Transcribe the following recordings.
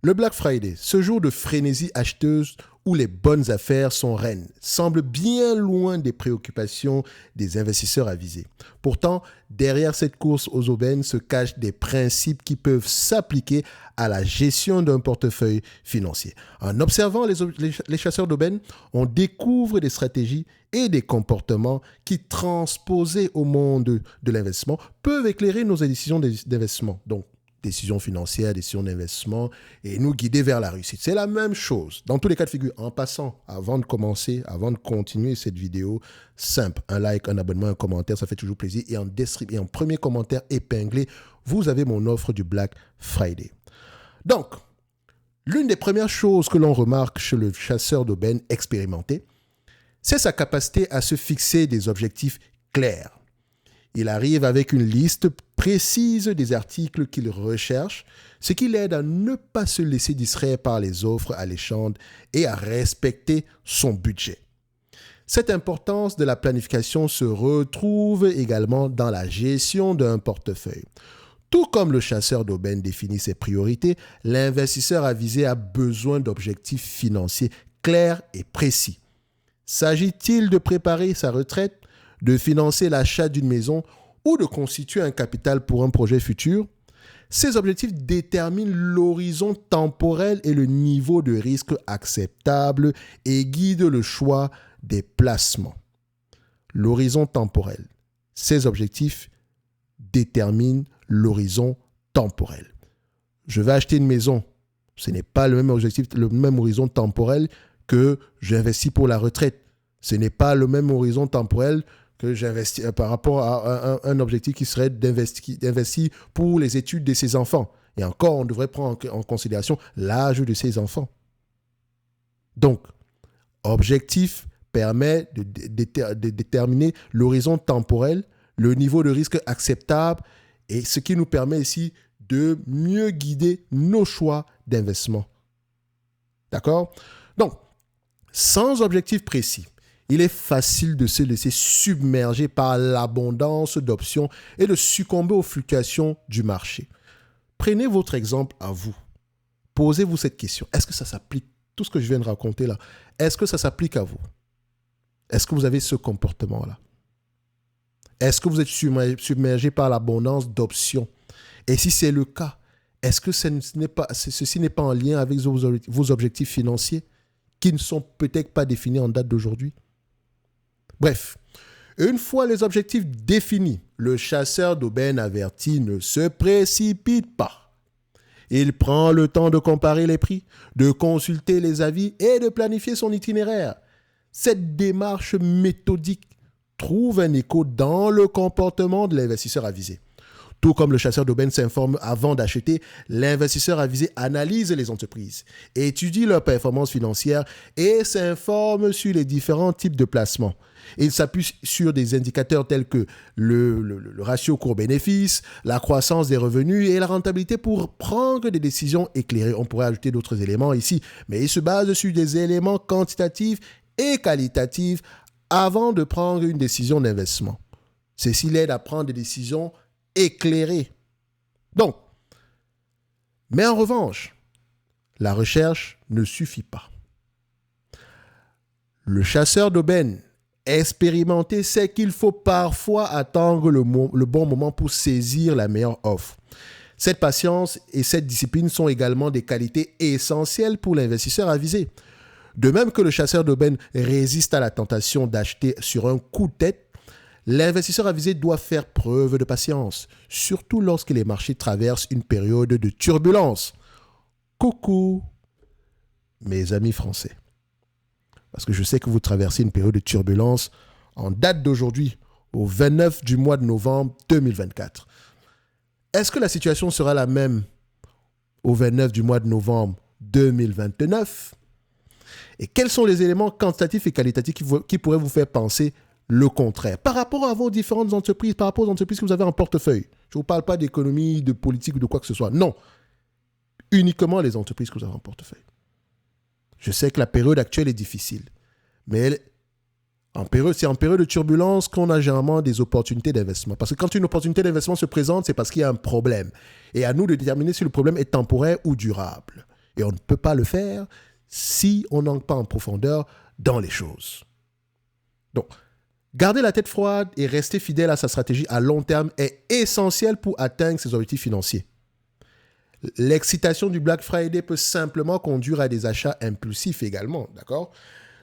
Le Black Friday, ce jour de frénésie acheteuse où les bonnes affaires sont reines, semble bien loin des préoccupations des investisseurs avisés. Pourtant, derrière cette course aux aubaines se cachent des principes qui peuvent s'appliquer à la gestion d'un portefeuille financier. En observant les chasseurs d'aubaines, on découvre des stratégies et des comportements qui, transposés au monde de l'investissement, peuvent éclairer nos décisions d'investissement. Donc, décisions financières, décisions d'investissement et nous guider vers la réussite. C'est la même chose dans tous les cas de figure. En passant, avant de continuer cette vidéo, simple, un like, un abonnement, un commentaire, ça fait toujours plaisir. Et en premier commentaire épinglé, vous avez mon offre du Black Friday. Donc, l'une des premières choses que l'on remarque chez le chasseur d'aubaine expérimenté, c'est sa capacité à se fixer des objectifs clairs. Il arrive avec une liste précise des articles qu'il recherche, ce qui l'aide à ne pas se laisser distraire par les offres alléchantes et à respecter son budget. Cette importance de la planification se retrouve également dans la gestion d'un portefeuille. Tout comme le chasseur d'aubaine définit ses priorités, l'investisseur avisé a besoin d'objectifs financiers clairs et précis. S'agit-il de préparer sa retraite, de financer l'achat d'une maison ou de constituer un capital pour un projet futur? Ces objectifs déterminent l'horizon temporel et le niveau de risque acceptable et guident le choix des placements. L'horizon temporel. Ces objectifs déterminent l'horizon temporel. Je vais acheter une maison. Ce n'est pas le même objectif, le même horizon temporel que j'investis pour la retraite. Ce n'est pas le même horizon temporel que j'investis par rapport à un objectif qui serait d'investir pour les études de ses enfants. Et encore, on devrait prendre en considération l'âge de ses enfants. Donc, objectif permet de déterminer l'horizon temporel, le niveau de risque acceptable, et ce qui nous permet ici de mieux guider nos choix d'investissement. D'accord? Donc, sans objectif précis, il est facile de se laisser submerger par l'abondance d'options et de succomber aux fluctuations du marché. Prenez votre exemple à vous. Posez-vous cette question. Est-ce que ça s'applique, tout ce que je viens de raconter là, est-ce que ça s'applique à vous? Est-ce que vous avez ce comportement-là? Est-ce que vous êtes submergé par l'abondance d'options? Et si c'est le cas, est-ce que ceci n'est pas en lien avec vos objectifs financiers qui ne sont peut-être pas définis en date d'aujourd'hui? Bref, une fois les objectifs définis, le chasseur d'aubaine averti ne se précipite pas. Il prend le temps de comparer les prix, de consulter les avis et de planifier son itinéraire. Cette démarche méthodique trouve un écho dans le comportement de l'investisseur avisé. Tout comme le chasseur d'aubaine s'informe avant d'acheter, l'investisseur avisé analyse les entreprises, étudie leur performance financière et s'informe sur les différents types de placements. Il s'appuie sur des indicateurs tels que le ratio cours-bénéfice, la croissance des revenus et la rentabilité pour prendre des décisions éclairées. On pourrait ajouter d'autres éléments ici, mais il se base sur des éléments quantitatifs et qualitatifs avant de prendre une décision d'investissement. Ceci l'aide à prendre des décisions éclairées. Donc, mais en revanche, la recherche ne suffit pas. Le chasseur d'aubaine expérimenté sait qu'il faut parfois attendre le bon moment pour saisir la meilleure offre. Cette patience et cette discipline sont également des qualités essentielles pour l'investisseur avisé. De même que le chasseur d'aubaine résiste à la tentation d'acheter sur un coup de tête, l'investisseur avisé doit faire preuve de patience, surtout lorsque les marchés traversent une période de turbulence. Coucou, mes amis français. Parce que je sais que vous traversez une période de turbulence en date d'aujourd'hui, au 29 du mois de novembre 2024. Est-ce que la situation sera la même au 29 du mois de novembre 2029? Et quels sont les éléments quantitatifs et qualitatifs qui pourraient vous faire penser le contraire par rapport à vos différentes entreprises, par rapport aux entreprises que vous avez en portefeuille? Je ne vous parle pas d'économie, de politique ou de quoi que ce soit. Non. Uniquement les entreprises que vous avez en portefeuille. Je sais que la période actuelle est difficile, mais c'est en période de turbulence qu'on a généralement des opportunités d'investissement. Parce que quand une opportunité d'investissement se présente, c'est parce qu'il y a un problème. Et à nous de déterminer si le problème est temporaire ou durable. Et on ne peut pas le faire si on n'entre pas en profondeur dans les choses. Donc, garder la tête froide et rester fidèle à sa stratégie à long terme est essentiel pour atteindre ses objectifs financiers. L'excitation du Black Friday peut simplement conduire à des achats impulsifs également, d'accord ?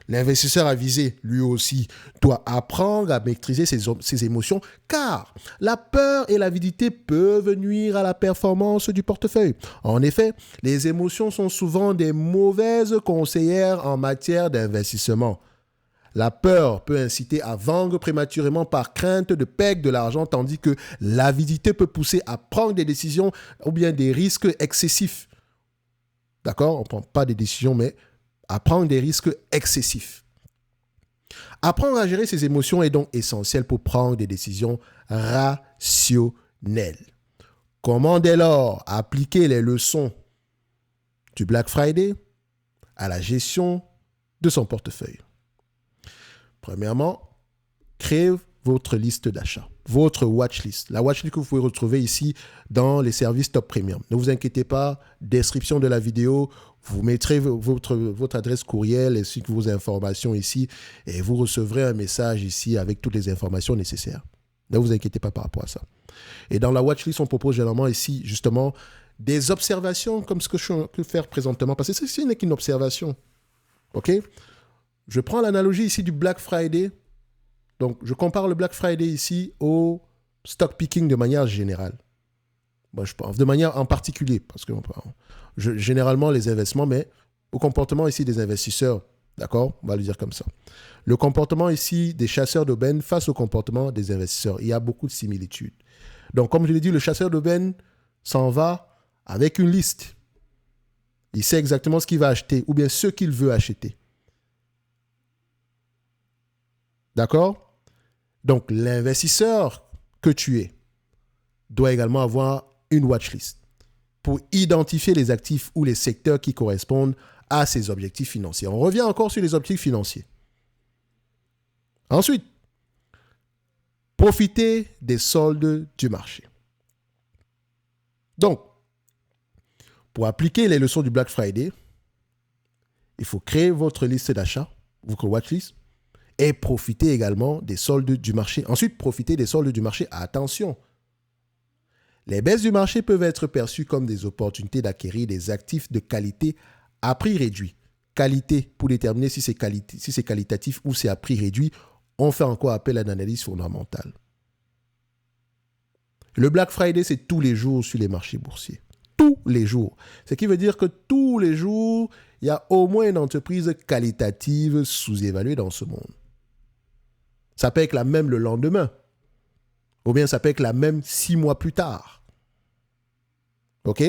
L'investisseur avisé, lui aussi, doit apprendre à maîtriser ses émotions car la peur et l'avidité peuvent nuire à la performance du portefeuille. En effet, les émotions sont souvent des mauvaises conseillères en matière d'investissement. La peur peut inciter à vendre prématurément par crainte de perdre de l'argent, tandis que l'avidité peut pousser à prendre des décisions ou bien des risques excessifs. D'accord ? On ne prend pas des décisions, mais à prendre des risques excessifs. Apprendre à gérer ses émotions est donc essentiel pour prendre des décisions rationnelles. Comment dès lors appliquer les leçons du Black Friday à la gestion de son portefeuille? Premièrement, créez votre liste d'achat, votre watchlist. La watchlist que vous pouvez retrouver ici dans les services Top Premium. Ne vous inquiétez pas, description de la vidéo, vous mettrez votre adresse courriel ainsi que vos informations ici et vous recevrez un message ici avec toutes les informations nécessaires. Ne vous inquiétez pas par rapport à ça. Et dans la watchlist, on propose généralement ici justement des observations comme ce que je peux faire présentement parce que ceci n'est qu'une observation. OK ? Je prends l'analogie ici du Black Friday. Donc, je compare le Black Friday ici au stock picking de manière générale. Bon, je pense de manière en particulier, parce que généralement les investissements, mais au comportement ici des investisseurs, d'accord ? On va le dire comme ça. Le comportement ici des chasseurs d'aubaine face au comportement des investisseurs, il y a beaucoup de similitudes. Donc, comme je l'ai dit, le chasseur d'aubaine s'en va avec une liste. Il sait exactement ce qu'il va acheter ou bien ce qu'il veut acheter. D'accord ? Donc, l'investisseur que tu es doit également avoir une watchlist pour identifier les actifs ou les secteurs qui correspondent à ses objectifs financiers. On revient encore sur les objectifs financiers. Ensuite, profiter des soldes du marché. Donc, pour appliquer les leçons du Black Friday, il faut créer votre liste d'achat, votre watchlist, et profiter également des soldes du marché. Ensuite, profiter des soldes du marché. Attention, les baisses du marché peuvent être perçues comme des opportunités d'acquérir des actifs de qualité à prix réduit. Qualité, pour déterminer si c'est qualitatif ou c'est à prix réduit, on fait encore appel à une analyse fondamentale. Le Black Friday, c'est tous les jours sur les marchés boursiers. Tous les jours. Ce qui veut dire que tous les jours, il y a au moins une entreprise qualitative sous-évaluée dans ce monde. Ça peut être la même le lendemain. Ou bien ça peut être la même 6 mois plus tard. OK?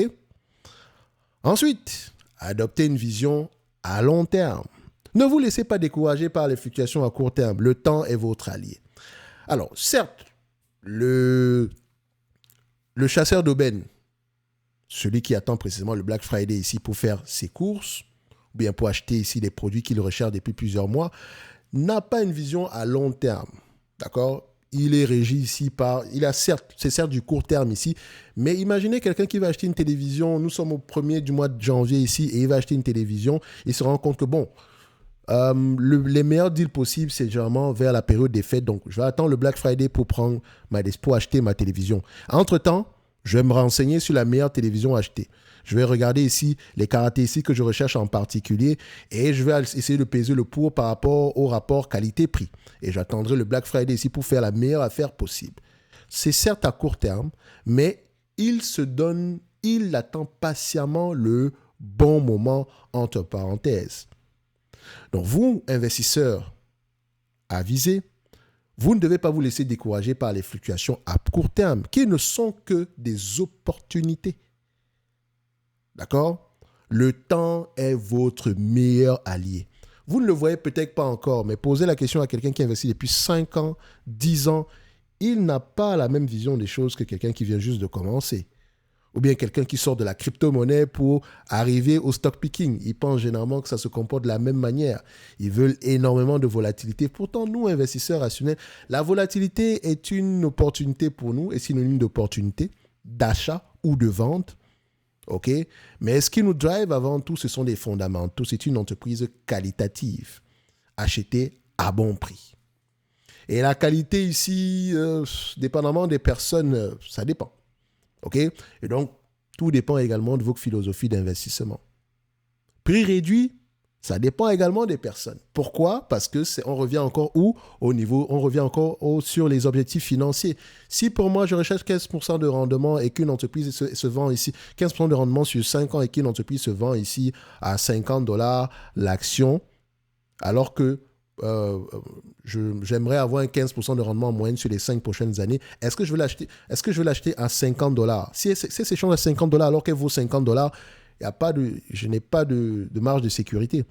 Ensuite, adoptez une vision à long terme. Ne vous laissez pas décourager par les fluctuations à court terme. Le temps est votre allié. Alors, certes, le chasseur d'aubaine, celui qui attend précisément le Black Friday ici pour faire ses courses, ou bien pour acheter ici des produits qu'il recherche depuis plusieurs mois, n'a pas une vision à long terme. D'accord ? Il est régi ici par... C'est certes du court terme ici, mais imaginez quelqu'un qui va acheter une télévision. Nous sommes au 1er du mois de janvier ici et il va acheter une télévision. Il se rend compte que les meilleurs deals possibles, c'est généralement vers la période des fêtes. Donc, je vais attendre le Black Friday pour acheter ma télévision. Entre-temps, je vais me renseigner sur la meilleure télévision à acheter. Je vais regarder ici les caractéristiques que je recherche en particulier et je vais essayer de peser le pour par rapport au rapport qualité-prix. Et j'attendrai le Black Friday ici pour faire la meilleure affaire possible. C'est certes à court terme, mais il attend patiemment le bon moment entre parenthèses. Donc vous, investisseurs avisés, vous ne devez pas vous laisser décourager par les fluctuations à court terme qui ne sont que des opportunités. D'accord ? Le temps est votre meilleur allié. Vous ne le voyez peut-être pas encore, mais posez la question à quelqu'un qui investit depuis 5 ans, 10 ans. Il n'a pas la même vision des choses que quelqu'un qui vient juste de commencer. Ou bien quelqu'un qui sort de la crypto-monnaie pour arriver au stock picking. Ils pensent généralement que ça se comporte de la même manière. Ils veulent énormément de volatilité. Pourtant, nous, investisseurs rationnels, la volatilité est une opportunité pour nous, est synonyme d'opportunité, d'achat ou de vente. OK? Mais ce qui nous drive avant tout, ce sont des fondamentaux. C'est une entreprise qualitative, achetée à bon prix. Et la qualité ici, dépendamment des personnes, ça dépend. OK? Et donc, tout dépend également de vos philosophies d'investissement. Prix réduit, ça dépend également des personnes. Pourquoi? Parce que on revient encore où? On revient encore sur les objectifs financiers. Si pour moi, je recherche 15% de rendement et qu'une entreprise se vend ici, 15% de rendement sur 5 ans et qu'une entreprise se vend ici à $50 l'action, alors que j'aimerais avoir un 15% de rendement en moyenne sur les 5 prochaines années, est-ce que je vais l'acheter à $50? Si c'est échange à $50 alors qu'elle vaut $50, je n'ai pas de marge de sécurité.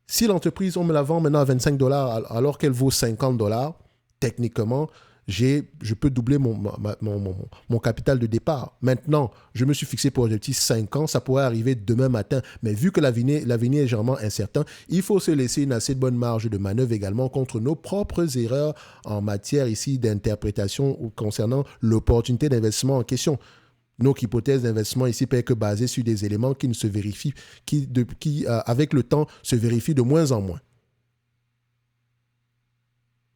Si l'entreprise, on me la vend maintenant à $25 alors qu'elle vaut $50, techniquement, je peux doubler mon capital de départ. Maintenant, je me suis fixé pour objectif 5 ans, ça pourrait arriver demain matin. Mais vu que l'avenir est légèrement incertain, il faut se laisser une assez bonne marge de manœuvre également contre nos propres erreurs en matière ici d'interprétation ou concernant l'opportunité d'investissement en question. Nos hypothèses d'investissement ici peuvent être basées sur des éléments qui ne se vérifient, qui avec le temps, se vérifient de moins en moins.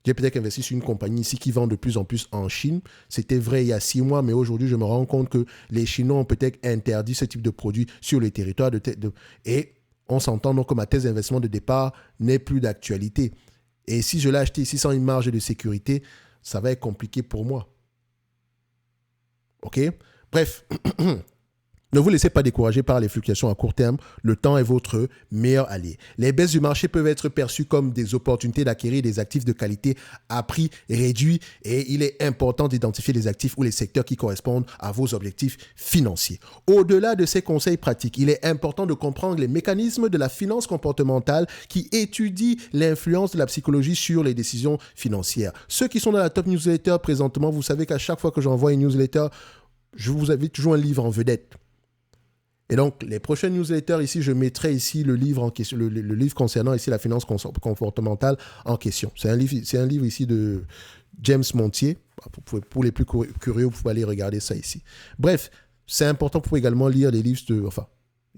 J'ai peut-être investi sur une compagnie ici qui vend de plus en plus en Chine. C'était vrai il y a 6 mois, mais aujourd'hui, je me rends compte que les Chinois ont peut-être interdit ce type de produit sur le territoire. Et on s'entend donc que ma thèse d'investissement de départ n'est plus d'actualité. Et si je l'ai acheté ici sans une marge de sécurité, ça va être compliqué pour moi. OK? Bref, ne vous laissez pas décourager par les fluctuations à court terme. Le temps est votre meilleur allié. Les baisses du marché peuvent être perçues comme des opportunités d'acquérir des actifs de qualité à prix réduit et il est important d'identifier les actifs ou les secteurs qui correspondent à vos objectifs financiers. Au-delà de ces conseils pratiques, il est important de comprendre les mécanismes de la finance comportementale qui étudient l'influence de la psychologie sur les décisions financières. Ceux qui sont dans la top newsletter présentement, vous savez qu'à chaque fois que j'envoie une newsletter, je vous invite toujours un livre en vedette. Et donc, les prochaines newsletters, ici, je mettrai ici le livre en question, le livre concernant ici la finance comportementale en question. C'est un livre ici de James Montier. Pour les plus curieux, vous pouvez aller regarder ça ici. Bref, c'est important pour également lire les livres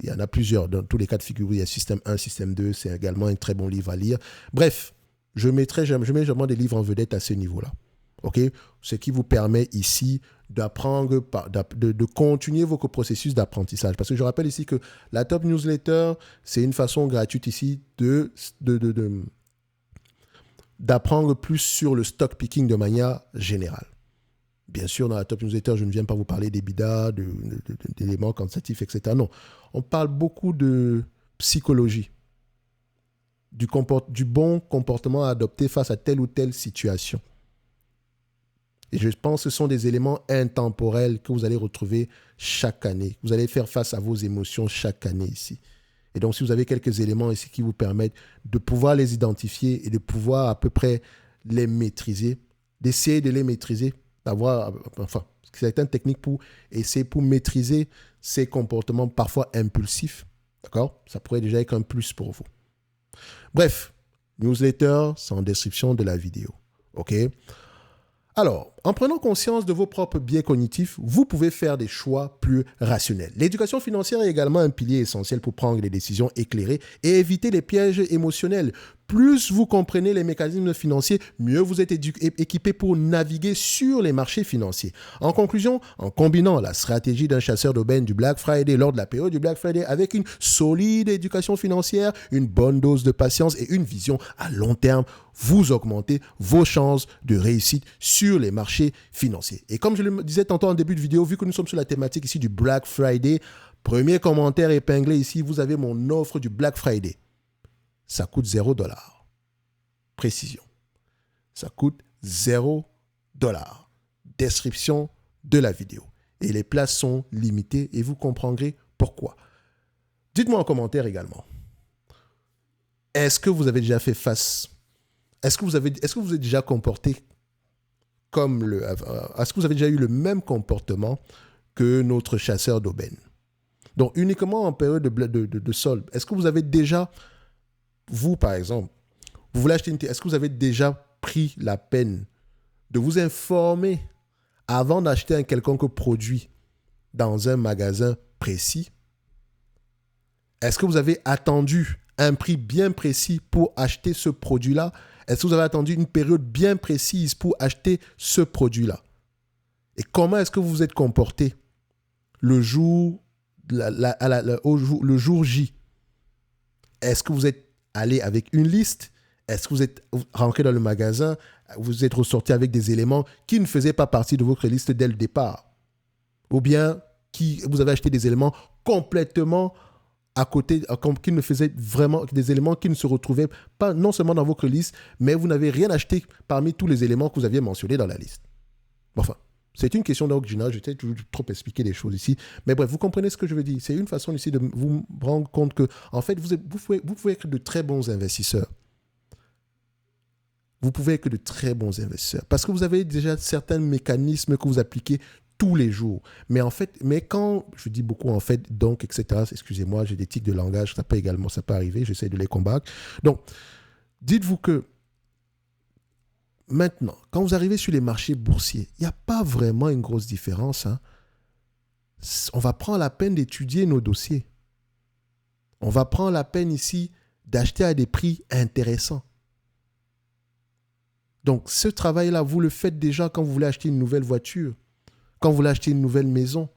il y en a plusieurs. Dans tous les cas de figure, il y a Système 1, Système 2. C'est également un très bon livre à lire. Bref, je mets vraiment des livres en vedette à ce niveau-là. OK? Ce qui vous permet ici d'apprendre, de continuer vos processus d'apprentissage. Parce que je rappelle ici que la Top Newsletter, c'est une façon gratuite ici d'apprendre plus sur le stock picking de manière générale. Bien sûr, dans la Top Newsletter, je ne viens pas vous parler des bidas, d'éléments quantitatifs, etc. Non, on parle beaucoup de psychologie, du bon comportement à adopter face à telle ou telle situation. Et je pense que ce sont des éléments intemporels que vous allez retrouver chaque année. Vous allez faire face à vos émotions chaque année ici. Et donc, si vous avez quelques éléments ici qui vous permettent de pouvoir les identifier et de pouvoir à peu près les maîtriser, d'essayer de les maîtriser, d'avoir, certaines techniques pour maîtriser ces comportements parfois impulsifs, d'accord? Ça pourrait déjà être un plus pour vous. Bref, newsletter, c'est en description de la vidéo, OK? Alors, en prenant conscience de vos propres biais cognitifs, vous pouvez faire des choix plus rationnels. L'éducation financière est également un pilier essentiel pour prendre des décisions éclairées et éviter les pièges émotionnels. Plus vous comprenez les mécanismes financiers, mieux vous êtes équipé pour naviguer sur les marchés financiers. En conclusion, en combinant la stratégie d'un chasseur d'aubaine du Black Friday lors de la période du Black Friday avec une solide éducation financière, une bonne dose de patience et une vision à long terme, vous augmentez vos chances de réussite sur les marchés financiers. Et comme je le disais tantôt en début de vidéo, vu que nous sommes sur la thématique ici du Black Friday, premier commentaire épinglé ici, vous avez mon offre du Black Friday. Ça coûte $0. Précision. Ça coûte $0. Description de la vidéo. Et les places sont limitées et vous comprendrez pourquoi. Dites-moi en commentaire également. Est-ce que vous avez déjà fait face? Est-ce que vous êtes déjà comporté comme est-ce que vous avez déjà eu le même comportement que notre chasseur d'aubaine? Donc, uniquement en période de solde. Est-ce que vous avez déjà, vous par exemple, vous voulez acheter est-ce que vous avez déjà pris la peine de vous informer avant d'acheter un quelconque produit dans un magasin précis? Est-ce que vous avez attendu un prix bien précis pour acheter ce produit-là? Est-ce que vous avez attendu une période bien précise pour acheter ce produit-là? Et comment est-ce que vous vous êtes comporté le jour, le jour J? Est-ce que vous êtes allé avec une liste? Est-ce que vous êtes rentré dans le magasin? Vous êtes ressorti avec des éléments qui ne faisaient pas partie de votre liste dès le départ? Ou bien vous avez acheté des éléments complètement à côté, qui ne faisaient vraiment des éléments qui ne se retrouvaient pas non seulement dans votre liste, mais vous n'avez rien acheté parmi tous les éléments que vous aviez mentionnés dans la liste. Enfin, c'est une question d'original, je vais peut-être trop expliquer les choses ici, mais bref, vous comprenez ce que je veux dire. C'est une façon ici de vous rendre compte que, en fait, vous pouvez être de très bons investisseurs. Vous pouvez être de très bons investisseurs parce que vous avez déjà certains mécanismes que vous appliquez tous les jours. Mais en fait, quand je dis beaucoup en fait, donc, etc., excusez-moi, j'ai des tics de langage, ça peut arriver, j'essaie de les combattre. Donc, dites-vous que maintenant, quand vous arrivez sur les marchés boursiers, il n'y a pas vraiment une grosse différence. Hein. On va prendre la peine d'étudier nos dossiers. On va prendre la peine ici d'acheter à des prix intéressants. Donc, ce travail-là, vous le faites déjà quand vous voulez acheter une nouvelle voiture, quand vous voulez acheter une nouvelle maison,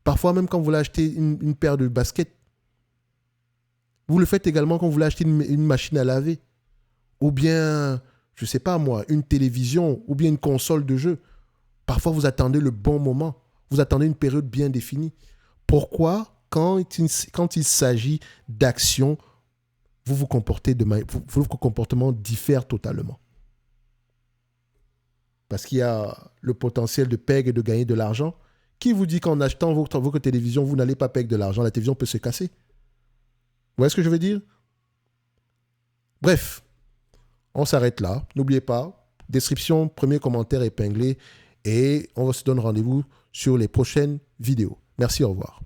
parfois même quand vous voulez acheter une paire de baskets. Vous le faites également quand vous voulez acheter une machine à laver, ou bien, je ne sais pas moi, une télévision, ou bien une console de jeu. Parfois, vous attendez le bon moment, vous attendez une période bien définie. Pourquoi, quand il s'agit d'actions, votre comportement diffère totalement? Parce qu'il y a le potentiel de perdre et de gagner de l'argent. Qui vous dit qu'en achetant votre télévision, vous n'allez pas perdre de l'argent? La télévision peut se casser. Vous voyez ce que je veux dire? Bref, on s'arrête là. N'oubliez pas, description, premier commentaire épinglé. Et on se donne rendez-vous sur les prochaines vidéos. Merci, au revoir.